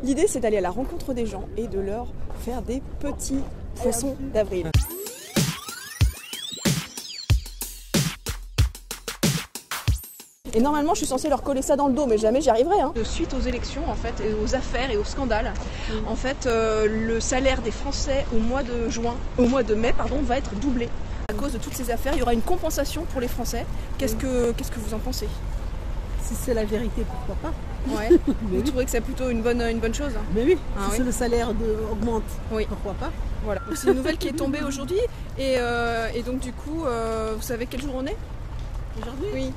L'idée, c'est d'aller à la rencontre des gens et de leur faire des petits poissons d'avril. Et normalement, je suis censée leur coller ça dans le dos, mais jamais j'y arriverai. Suite aux élections, en fait, et aux affaires et aux scandales, en fait, le salaire des Français au mois de mai, va être doublé. À cause de toutes ces affaires, il y aura une compensation pour les Français. Qu'est-ce que vous en pensez? Si c'est la vérité, pourquoi pas? Ouais. Vous trouvez que c'est plutôt une bonne chose? Mais oui, Ah, si oui. le salaire augmente, Oui. pourquoi pas? Voilà. C'est une nouvelle qui est tombée aujourd'hui. Et donc du coup, vous savez quel jour on est? Aujourd'hui? Oui.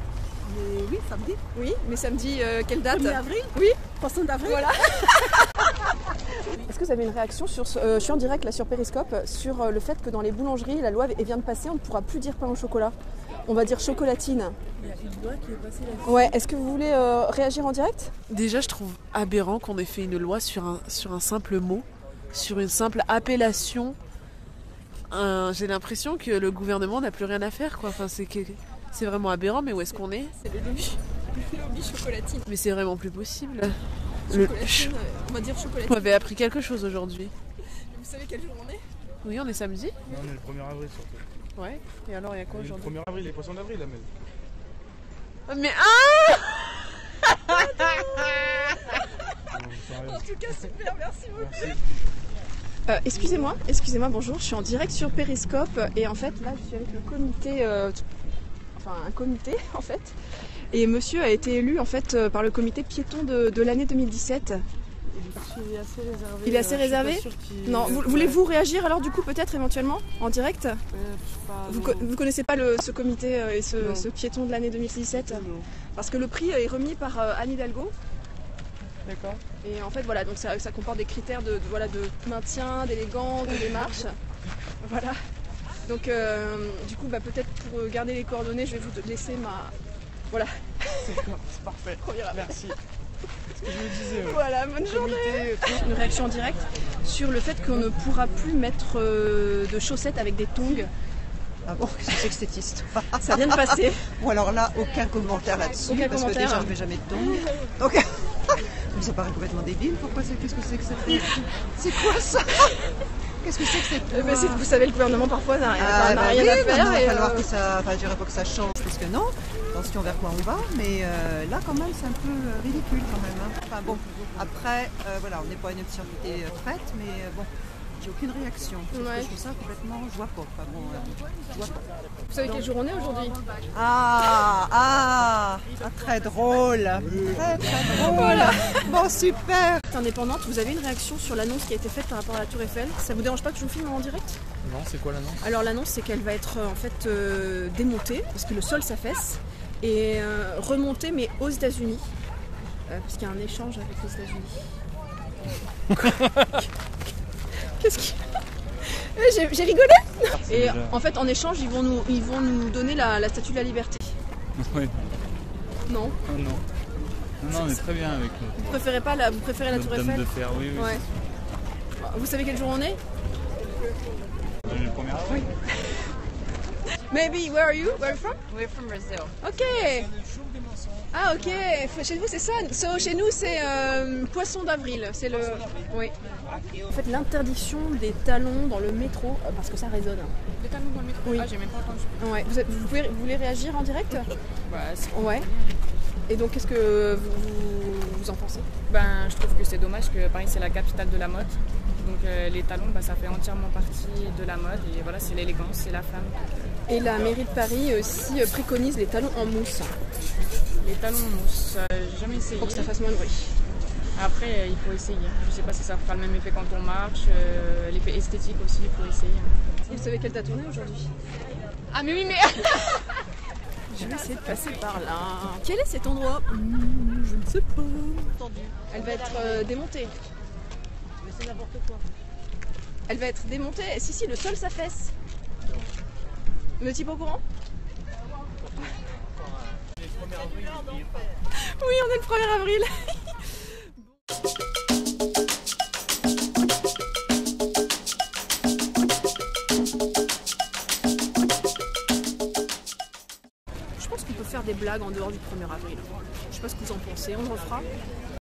Mais oui, samedi. Oui, mais samedi, quelle date? 1er avril? Oui. Poisson d'avril? Voilà. Est-ce que vous avez une réaction sur je suis en direct là sur Periscope, sur le fait que dans les boulangeries, la loi vient de passer, on ne pourra plus dire pain au chocolat. On va dire chocolatine. Il y a une loi qui est passée là-dessus. Ouais, est-ce que vous voulez réagir en direct? Déjà, je trouve aberrant qu'on ait fait une loi sur un simple mot, sur une simple appellation. J'ai l'impression que le gouvernement n'a plus rien à faire, quoi. Enfin, c'est vraiment aberrant, mais où est-ce qu'on est? C'est le lobby chocolatine. Mais c'est vraiment plus possible. Chocolatine, on va dire On chocolatine. avait appris quelque chose aujourd'hui. Vous savez quel jour on est? Oui, on est samedi. Non, on est le 1er avril surtout. Ouais. Et alors, il y a quoi Le aujourd'hui? 1er avril, les poissons d'avril, la mêle. Mais En tout cas, super, merci beaucoup. Excusez-moi, bonjour, je suis en direct sur Periscope et en fait là je suis avec le comité, un comité en fait, et monsieur a été élu en fait par le comité piéton de l'année 2017. il est assez réservé. Il est assez réservé? Je suis pas sûre qu'il- Non, voulez-vous réagir alors du coup peut-être éventuellement en direct? Vous connaissez pas ce comité et Non. ce piéton de l'année 2017? Parce que le prix est remis par Anne Hidalgo. D'accord. Et en fait voilà, donc ça comporte des critères de maintien, d'élégance, de démarche. Voilà. Donc du coup peut-être pour garder les coordonnées, je vais vous laisser ma... Voilà. C'est parfait. Première appel. Merci. Ce que je me disais. Voilà, bonne journée. Une réaction en direct sur le fait qu'on ne pourra plus mettre de chaussettes avec des tongs. Ah bon, qu'est-ce que c'est que cette histoire? Ça vient de passer. Bon alors là, aucun commentaire là-dessus, Aucun parce commentaire. que déjà je mets jamais de tongs. Donc, mais ça paraît complètement débile. Qu'est-ce que c'est que cette... C'est quoi ça? Qu'est-ce que c'est que cette loi? Vous savez, le gouvernement parfois n'a rien à bah faire. oui, et, maintenant, il va falloir que ça... Enfin, je dirais pas que ça change, parce que non. Attention vers quoi on va, mais là quand même c'est un peu ridicule quand même. Enfin bon, après, voilà, on n'est pas une opportunité prête, mais bon, j'ai aucune réaction. Parce que je trouve ça complètement... Je vois pas. Enfin bon, je vois pas. Vous savez quel jour on est aujourd'hui? Très drôle. Très drôle. Voilà. Bon, super. Indépendante, vous avez une réaction sur l'annonce qui a été faite par rapport à la Tour Eiffel? Ça vous dérange pas que je vous filme en direct? Non, c'est quoi l'annonce? Alors l'annonce c'est qu'elle va être en fait démontée parce que le sol s'affaisse et remontée mais aux États-Unis parce qu'il y a un échange avec les États-Unis. Qu'est-ce qui... J'ai rigolé. Et en fait en échange ils vont nous donner la statue de la liberté. Oui. Non. Non, on est très bien avec Vous préférez la notre Tour dame Eiffel? de fer, oui. Ouais. Vous savez quel jour on est? Le 1er avril. Maybe, where are you? Where are you from? We're from Brazil. Ok. Ah ok, chez vous c'est ça. Chez nous c'est poisson d'avril. C'est le. Oui. En fait l'interdiction des talons dans le métro parce que ça résonne. Les talons dans le métro? Oui. Ah, j'ai même pas entendu. Ouais. Vous voulez réagir en direct? Bah, c'est... Ouais. Et donc qu'est-ce que vous en pensez? Ben, je trouve que c'est dommage que Paris c'est la capitale de la mode. Donc les talons, ça fait entièrement partie de la mode et voilà, c'est l'élégance, c'est la femme. Et la mairie de Paris aussi préconise les talons en mousse Les talons en mousse, j'ai jamais essayé. pour que ça fasse moins de bruit. Après, il faut essayer. Je sais pas si ça fera le même effet quand on marche. L'effet esthétique aussi, il faut essayer. Et vous savez quelle date on est aujourd'hui? Ah mais oui, mais... Je vais essayer de passer par là. Quel est cet endroit? Je ne sais pas. Elle va être démontée. Mais c'est n'importe quoi. Elle va être démontée. Si, le sol s'affaisse. Me t'es pas au courant? Oui, on est le 1er avril. Je pense qu'on peut faire des blagues en dehors du 1er avril. Je sais pas ce que vous en pensez, on le refera.